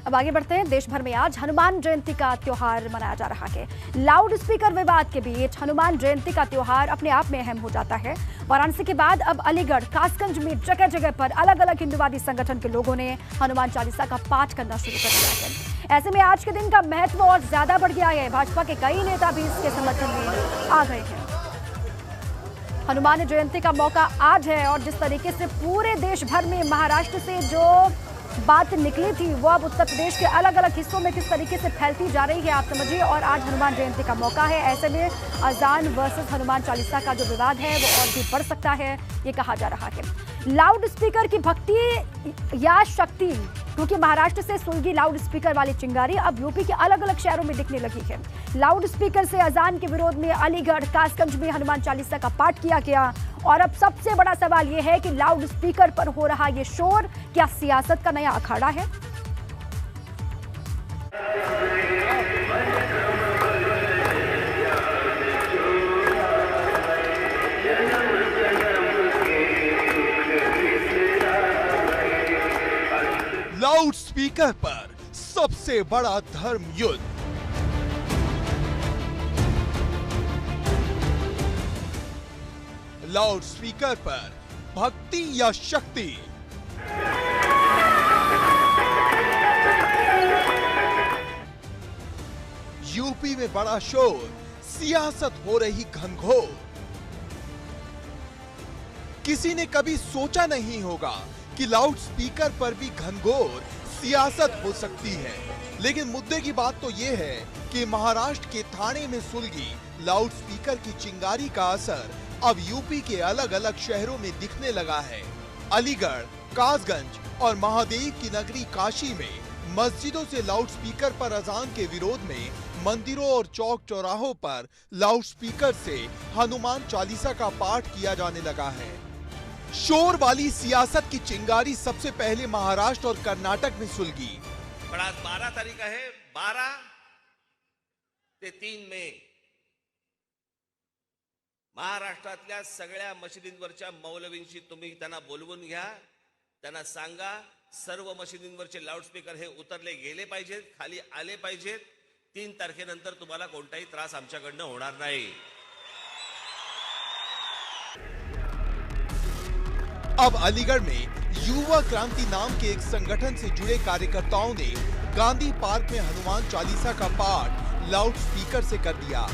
अब आगे बढ़ते हैं। देश भर में आज हनुमान जयंती का त्योहार मनाया जा रहा है। लाउड स्पीकर विवाद के बीच हनुमान जयंती का त्योहार अपने आप में अहम हो जाता है। वाराणसी के बाद अब अलीगढ़, कासगंज में जगह जगह पर अलग अलग हिंदुवादी संगठन के लोगों ने हनुमान चालीसा का पाठ करना शुरू कर दिया है। ऐसे में आज के दिन का महत्व और ज्यादा बढ़ गया है। भाजपा के कई नेता भी इसके समर्थन में आ गए हैं। हनुमान जयंती का मौका आज है और जिस तरीके से पूरे देश भर में महाराष्ट्र से जो बात निकली थी वो अब उत्तर प्रदेश के अलग अलग हिस्सों में किस तरीके से फैलती जा रही है आप समझिए। और आज हनुमान जयंती का मौका है, ऐसे में अजान वर्सेस हनुमान चालीसा का जो विवाद है वो और भी बढ़ सकता है, ये कहा जा रहा है। लाउड स्पीकर की भक्ति या शक्ति, क्योंकि महाराष्ट्र से सुलगी लाउड स्पीकर वाली चिंगारी अब यूपी के अलग अलग शहरों में दिखने लगी है। लाउड स्पीकर से अजान के विरोध में अलीगढ़, कासगंज में हनुमान चालीसा का पाठ किया गया। और अब सबसे बड़ा सवाल यह है कि लाउड स्पीकर पर हो रहा ये शोर क्या सियासत का नया अखाड़ा है? लाउड स्पीकर पर सबसे बड़ा धर्म युद्ध। लाउड स्पीकर पर भक्ति या शक्ति? यूपी में बड़ा शोर, सियासत हो रही घनघोर। किसी ने कभी सोचा नहीं होगा कि लाउड स्पीकर पर भी घनघोर सियासत हो सकती है। लेकिन मुद्दे की बात तो यह है कि महाराष्ट्र के ठाणे में सुलगी लाउड स्पीकर की चिंगारी का असर अब यूपी के अलग अलग शहरों में दिखने लगा है। अलीगढ़, कासगंज और महादेव की नगरी काशी में मस्जिदों से लाउड स्पीकर पर अजान के विरोध में मंदिरों और चौक चौराहों पर लाउड स्पीकर से हनुमान चालीसा का पाठ किया जाने लगा है। शोर वाली सियासत की चिंगारी सबसे पहले महाराष्ट्र और कर्नाटक में सुलगी। बड़ा 12 तारीख है, 12 ते 3 मे महाराष्ट्रातल्या सगळ्या मशिदींवरच्या मौलवींशी तुम्ही त्यांना बोलवून घ्या, त्यांना सांगा सर्व मशिदींवरचे लाऊडस्पीकर हे उतरले गेले पाहिजेत, खाली आले पाहिजेत। 3 तारखेनंतर तुम्हाला कोणताही त्रास आमच्याकडनं होणार नाही। अब अलीगढ़ में युवा क्रांति नाम के एक संगठन से जुड़े कार्यकर्ताओं ने गांधी पार्क में हनुमान चालीसा का पाठ लाउड स्पीकर से कर दिया।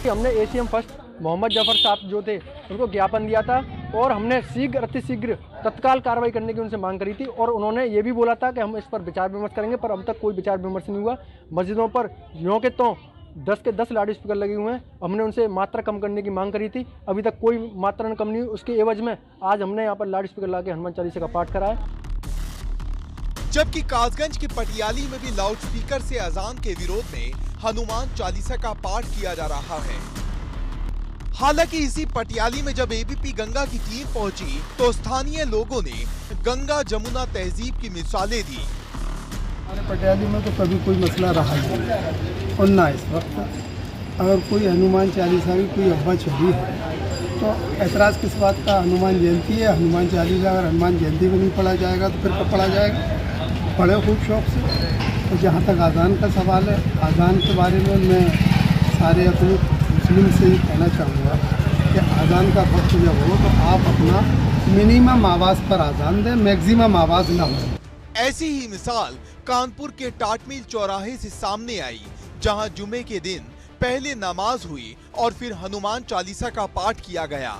हमने एसीएम फर्स्ट मोहम्मद जफर साहब जो थे उनको ज्ञापन दिया था और हमने शीघ्र अतिशीघ्र तत्काल कार्रवाई करने की उनसे मांग करी थी। और उन्होंने ये भी बोला था कि हम इस पर विचार विमर्श करेंगे, पर अब तक कोई विचार विमर्श नहीं हुआ। मस्जिदों पर यों के तो 10 के 10 लाउड स्पीकर लगे हुए हैं। हमने उनसे मात्रा कम करने की मांग करी थी, अभी तक कोई मात्रा कम नहीं हुई। उसके एवज में आज हमने यहाँ पर लाउड स्पीकर ला के हनुमान चालीसा का पाठ कराया। जबकि कासगंज के पटियाली में भी लाउड स्पीकर से अजान के विरोध में हनुमान चालीसा का पाठ किया जा रहा है। हालांकि इसी पटियाली में जब एबीपी गंगा की टीम पहुंची तो स्थानीय लोगों ने गंगा जमुना तहजीब की मिसालें दी। हमारे पटियाली में तो कभी कोई मसला रहा ही नहीं और ना इस वक्त अगर कोई हनुमान चालीसा की कोई अफवाह चली है तो ऐतराज़ किस बात का? हनुमान जयंती है, हनुमान चालीसा अगर हनुमान जयंती में नहीं पढ़ा जाएगा तो फिर कब पढ़ा जाएगा? पढ़े खूब शौक से। तो जहाँ तक आज़ान का सवाल है, आज़ान के बारे में मैं सारे अपने मुस्लिम से ही कहना चाहूँगा कि आज़ान का वक्त जब हो तो आप अपना मिनिमम आवाज़ पर आज़ान दें, मैक्सिमम आवाज़ ना हो। ऐसी ही मिसाल कानपुर के टाटमिल चौराहे से सामने आई, जहां जुमे के दिन पहले नमाज हुई और फिर हनुमान चालीसा का पाठ किया गया।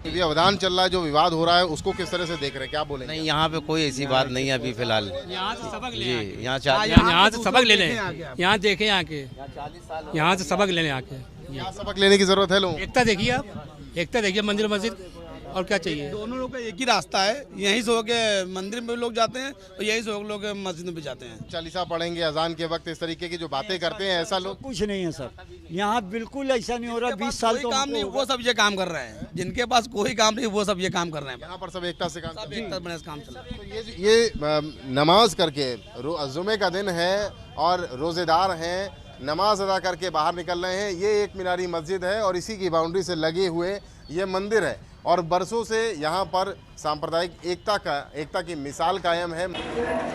ये अवधान चल रहा है, जो विवाद हो रहा है उसको किस तरह से देख रहे हैं, क्या बोलेंगे? नहीं, यहाँ पे कोई ऐसी बात नहीं है अभी फिलहाल। यहाँ से सबक ले, जी यहाँ से सबक ले लें, यहाँ देखें आके, यहाँ से सबक लेने आके। यहाँ सबक लेने की जरूरत है लोगों। एकता देखिए आप, एकता देखिए मंदिर मस्जिद, और क्या चाहिए? दोनों लोग का एक ही रास्ता है, यहीं से होके मंदिर में लोग जाते हैं और यहीं से लोग मस्जिद में भी जाते हैं। चालीसा पढ़ेंगे अजान के वक्त, इस तरीके की जो बातें करते हैं, ऐसा लोग कुछ नहीं है सर, यहाँ बिल्कुल ऐसा नहीं हो रहा। 20 साल तो काम नहीं, वो सब ये काम कर रहे हैं। जिनके पास कोई काम नहीं वो सब ये काम कर रहे हैं। यहाँ पर सब एकता से काम चल रहा है। तो ये नमाज करके, जुमे का दिन है और रोजेदार हैं, नमाज अदा करके बाहर निकल रहे हैं। ये एक मीनारी मस्जिद है और इसी की बाउंड्री से लगे हुए ये मंदिर है और बरसों से यहाँ पर सांप्रदायिक एकता की मिसाल कायम है।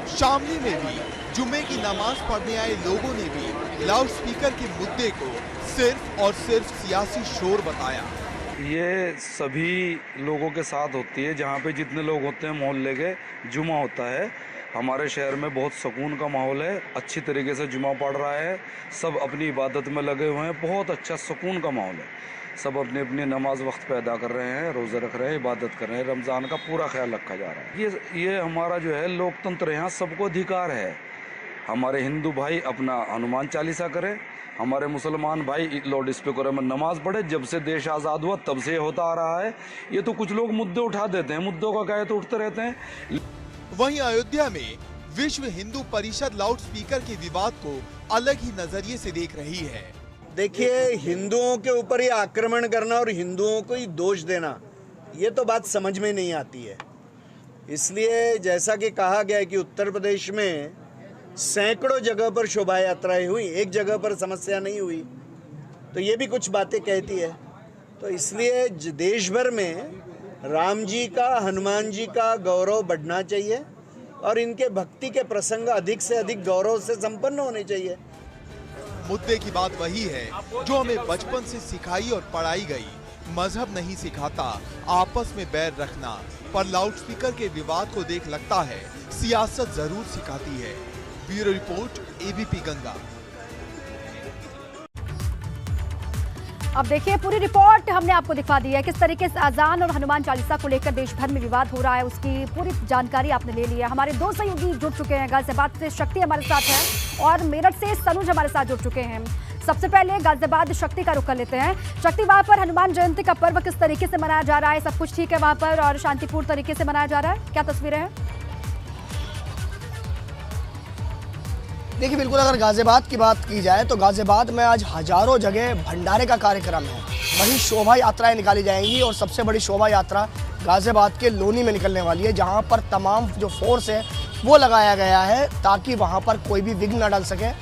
शामली में भी जुम्मे की नमाज पढ़ने आए लोगों ने भी लाउड स्पीकर के मुद्दे को सिर्फ और सिर्फ सियासी शोर बताया। ये सभी लोगों के साथ होती है, जहाँ पे जितने लोग होते हैं मोहल्ले के जुमा होता है। हमारे शहर में बहुत सुकून का माहौल है, अच्छी तरीके से जुमा पढ़ रहा है, सब अपनी इबादत में लगे हुए हैं, बहुत अच्छा सुकून का माहौल है। सब अपनी अपनी नमाज वक्त पे अदा कर रहे हैं, रोज़े रख रहे हैं, इबादत कर रहे हैं, रमज़ान का पूरा ख्याल रखा जा रहा है। ये हमारा जो है लोकतंत्र, यहाँ सबको अधिकार है। हमारे हिंदू भाई अपना हनुमान चालीसा करें, हमारे मुसलमान भाई लाउड स्पीकर में नमाज पढ़े। जब से देश आज़ाद हुआ तब से होता आ रहा है। ये तो कुछ लोग मुद्दे उठा देते हैं, मुद्दों का क्या है तो उठते रहते हैं। वहीं अयोध्या में विश्व हिंदू परिषद लाउड स्पीकर के विवाद को अलग ही नजरिए से देख रही है। देखिए, हिंदुओं के ऊपर ये आक्रमण करना और हिंदुओं को ही दोष देना, ये तो बात समझ में नहीं आती है। इसलिए जैसा कि कहा गया है कि उत्तर प्रदेश में सैकड़ों जगह पर शोभा यात्राएं हुई, एक जगह पर समस्या नहीं हुई, तो ये भी कुछ बातें कहती है। तो इसलिए देश भर में राम जी का, हनुमान जी का गौरव बढ़ना चाहिए और इनके भक्ति के प्रसंग अधिक से अधिक गौरव से संपन्न होने चाहिए। मुद्दे की बात वही है जो हमें बचपन से सिखाई और पढ़ाई गई। मजहब नहीं सिखाता आपस में बैर रखना, पर लाउड स्पीकर के विवाद को देख लगता है सियासत जरूर सिखाती है। Bureau report, ABP Ganga. अब देखिए, पूरी रिपोर्ट हमने आपको दिखा दी है। किस तरीके से अजान और हनुमान चालीसा को लेकर देश भर में विवाद हो रहा है, उसकी पूरी जानकारी आपने ले ली है। हमारे दो सहयोगी जुड़ चुके हैं। गाजियाबाद से शक्ति हमारे साथ है और मेरठ से सनुज हमारे साथ जुड़ चुके हैं। सबसे पहले गाजियाबाद शक्ति का रुख कर लेते हैं। शक्ति, वहां पर हनुमान जयंती का पर्व किस तरीके से मनाया जा रहा है? सब कुछ ठीक है वहां पर और शांतिपूर्ण तरीके से मनाया जा रहा है? क्या तस्वीरें हैं? देखिए, बिल्कुल अगर गाजियाबाद की बात की जाए तो गाजियाबाद में आज हजारों जगह भंडारे का कार्यक्रम है। वहीं शोभा यात्राएं निकाली जाएंगी और सबसे बड़ी शोभा यात्रा गाजियाबाद के लोनी में निकलने वाली है, जहां पर तमाम जो फोर्स है वो लगाया गया है ताकि वहां पर कोई भी विघ्न न डाल सके,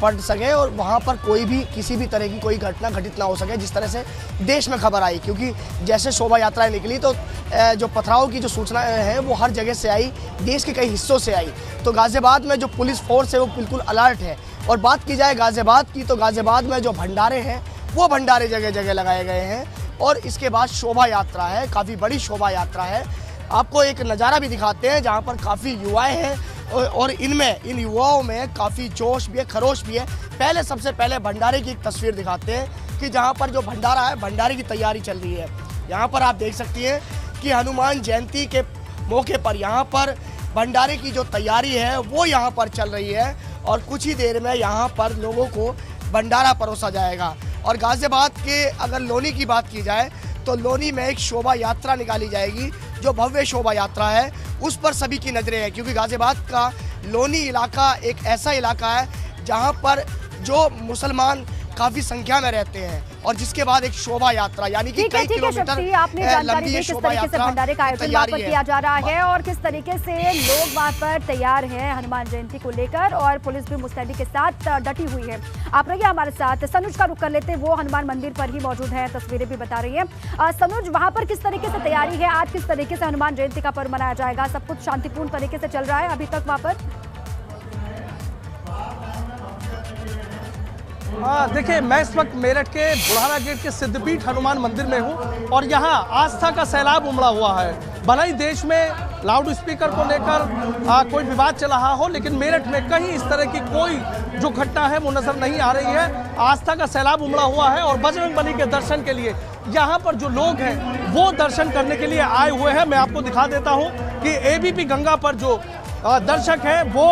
पड़ सके और वहाँ पर कोई भी किसी भी तरह की कोई घटना घटित ना हो सके, जिस तरह से देश में खबर आई। क्योंकि जैसे शोभा यात्राएं निकली तो जो पथराव की जो सूचना है वो हर जगह से आई, देश के कई हिस्सों से आई। तो गाजियाबाद में जो पुलिस फोर्स है वो बिल्कुल अलर्ट है। और बात की जाए गाजियाबाद की तो गाजियाबाद में जो भंडारे हैं वो भंडारे जगह जगह लगाए गए हैं। और इसके बाद शोभा यात्रा है, काफ़ी बड़ी शोभा यात्रा है। आपको एक नज़ारा भी दिखाते हैं जहाँ पर काफ़ी युवाएँ हैं और इन युवाओं में काफ़ी जोश भी है, खरोश भी है। पहले सबसे पहले भंडारे की एक तस्वीर दिखाते हैं कि जहाँ पर जो भंडारा है, भंडारे की तैयारी चल रही है। यहाँ पर आप देख सकती हैं कि हनुमान जयंती के मौके पर यहाँ पर भंडारे की जो तैयारी है वो यहाँ पर चल रही है और कुछ ही देर में यहाँ पर लोगों को भंडारा परोसा जाएगा। और गाजियाबाद के अगर लोनी की बात की जाए तो लोनी में एक शोभा यात्रा निकाली जाएगी, जो भव्य शोभा यात्रा है उस पर सभी की नजरें हैं। क्योंकि गाजियाबाद का लोनी इलाका एक ऐसा इलाका है जहां पर जो मुसलमान काफी संख्या में रहते हैं और जिसके बाद एक शोभा यात्रा यानी कि कई किलोमीटर आपने जानकारी दी किस तरीके से भंडारे का आयोजन वहां पर किया जा रहा है और किस तरीके से लोग वहां पर तैयार हैं हनुमान जयंती को लेकर और पुलिस भी मुस्तैदी के साथ डटी हुई है। आप रहिए हमारे साथ। सनुज का रुख कर लेते हैं, वो हनुमान मंदिर पर ही मौजूद है, तस्वीरें भी बता रही है। सनुज, वहां पर किस तरीके से तैयारी है? आज किस तरीके से हनुमान जयंती का पर्व मनाया जाएगा? सब कुछ शांतिपूर्ण तरीके से चल रहा है अभी तक वहां पर? देखिए, मैं इस वक्त मेरठ के बुढ़ाना गेट के सिद्धपीठ हनुमान मंदिर में हूं और यहां आस्था का सैलाब उमड़ा हुआ है। भले ही देश में लाउड स्पीकर को लेकर कोई विवाद चल रहा हो, लेकिन मेरठ में कहीं इस तरह की कोई जो घटना है वो नजर नहीं आ रही है। आस्था का सैलाब उमड़ा हुआ है और बजरंगबली के दर्शन के लिए यहाँ पर जो लोग हैं वो दर्शन करने के लिए आए हुए हैं। मैं आपको दिखा देता हूँ कि एबीपी गंगा पर जो दर्शक हैं वो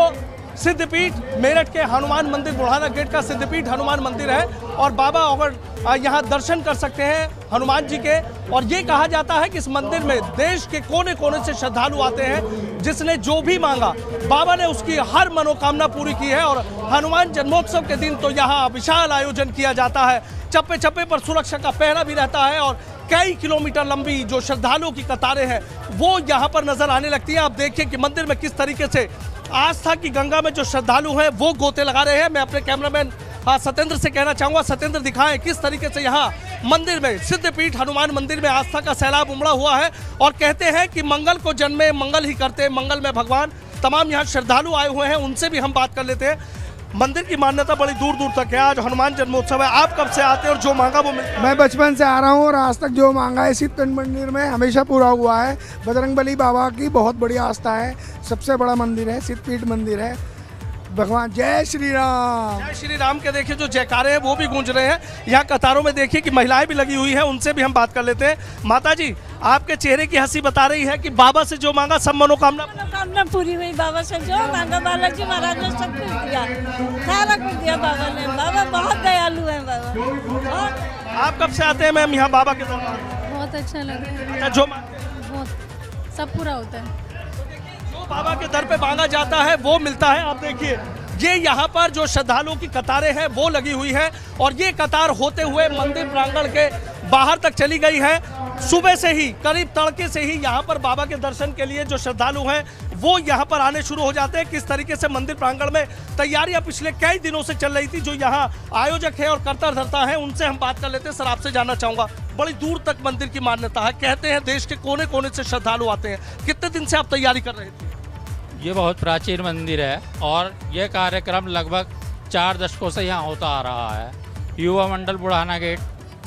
सिद्धपीठ मेरठ के हनुमान मंदिर, बुढ़ाना गेट का सिद्धपीठ हनुमान मंदिर है और बाबा अगर यहाँ दर्शन कर सकते हैं हनुमान जी के। और ये कहा जाता है कि इस मंदिर में देश के कोने कोने से श्रद्धालु आते हैं, जिसने जो भी मांगा बाबा ने उसकी हर मनोकामना पूरी की है। और हनुमान जन्मोत्सव के दिन तो यहाँ विशाल आयोजन किया जाता है, चप्पे चप्पे पर सुरक्षा का पहरा भी रहता है और कई किलोमीटर लंबी जो श्रद्धालुओं की कतारें हैं वो यहाँ पर नजर आने लगती है। आप देखिए कि मंदिर में किस तरीके से आस्था की गंगा में जो श्रद्धालु हैं वो गोते लगा रहे हैं। मैं अपने कैमरामैन सत्येंद्र से कहना चाहूँगा, सत्येंद्र दिखाएं किस तरीके से यहाँ मंदिर में, सिद्धपीठ हनुमान मंदिर में आस्था का सैलाब उमड़ा हुआ है और कहते हैं कि मंगल को जन्मे मंगल ही करते, मंगल में भगवान। तमाम यहाँ श्रद्धालु आए हुए हैं, उनसे भी हम बात कर लेते हैं। मंदिर की मान्यता बड़ी दूर दूर तक है। आज हनुमान जन्मोत्सव है, आप कब से आते हैं और जो मांगा वो मिलता है? मैं बचपन से आ रहा हूँ और आज तक जो मांगा है सिद्धपीठ मंदिर में हमेशा पूरा हुआ है। बजरंगबली बाबा की बहुत बड़ी आस्था है, सबसे बड़ा मंदिर है, सिद्धपीठ मंदिर है। भगवान जय श्री राम, जय श्री राम के देखिए जो जयकारे हैं वो भी गूंज रहे हैं। यहाँ कतारों में देखिए कि महिलाएं भी लगी हुई हैं, उनसे भी हम बात कर लेते हैं। माता जी, आपके चेहरे की हंसी बता रही है कि बाबा से जो मांगा सब मनोकामना पूरी हुई। बाबा से जो मांगा बालाजी महाराज ने सब कुछ दिया, सारा कुछ दिया बाबा ने। बाबा बहुत दयालु है बाबा। आप कब से आते हैं मैम यहाँ बाबा के दरबार? बहुत अच्छा लगा है। अच्छा, जो बहुत सब पूरा होता है। बाबा के दर पे मांगा जाता है वो मिलता है। आप देखिए ये यहाँ पर जो श्रद्धालुओं की कतारें हैं वो लगी हुई है और ये कतार होते हुए मंदिर प्रांगण के बाहर तक चली गई है। सुबह से ही, करीब तड़के से ही यहाँ पर बाबा के दर्शन के लिए जो श्रद्धालु हैं वो यहाँ पर आने शुरू हो जाते हैं। किस तरीके से मंदिर प्रांगण में तैयारियां पिछले कई दिनों से चल रही थी, जो यहाँ आयोजक है और कर्ता धर्ता है, उनसे हम बात कर लेते हैं। सर, आपसे जानना चाहूंगा, बड़ी दूर तक मंदिर की मान्यता है, कहते हैं देश के कोने कोने से श्रद्धालु आते हैं। कितने दिन से आप तैयारी कर रहे थे? ये बहुत प्राचीन मंदिर है और ये कार्यक्रम लगभग 4 दशकों से यहाँ होता आ रहा है, युवा मंडल बुढ़ाना गेट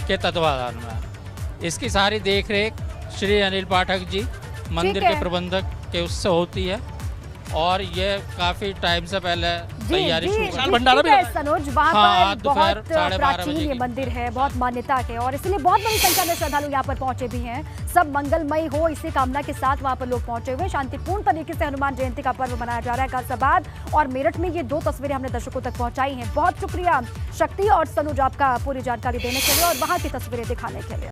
के तत्वाधान में। इसकी सारी देखरेख श्री अनिल पाठक जी, मंदिर के प्रबंधक के उससे होती है और ये काफी टाइम से पहले तैयारी शुरू भंडारा भी सनोज, वहाँ पर बहुत प्राचीन ये मंदिर है, बहुत मान्यता है और इसलिए बहुत बड़ी संख्या में श्रद्धालु यहाँ पर पहुंचे भी हैं। सब मंगलमय हो इसी कामना के साथ वहाँ पर लोग पहुंचे हुए। शांतिपूर्ण तरीके से हनुमान जयंती का पर्व मनाया जा रहा है। गाजियाबाद और मेरठ में ये 2 तस्वीरें हमने दर्शकों तक पहुंचाई हैं। बहुत शुक्रिया शक्ति और सनोज आपका पूरी जानकारी देने के लिए और वहाँ की तस्वीरें दिखाने के लिए।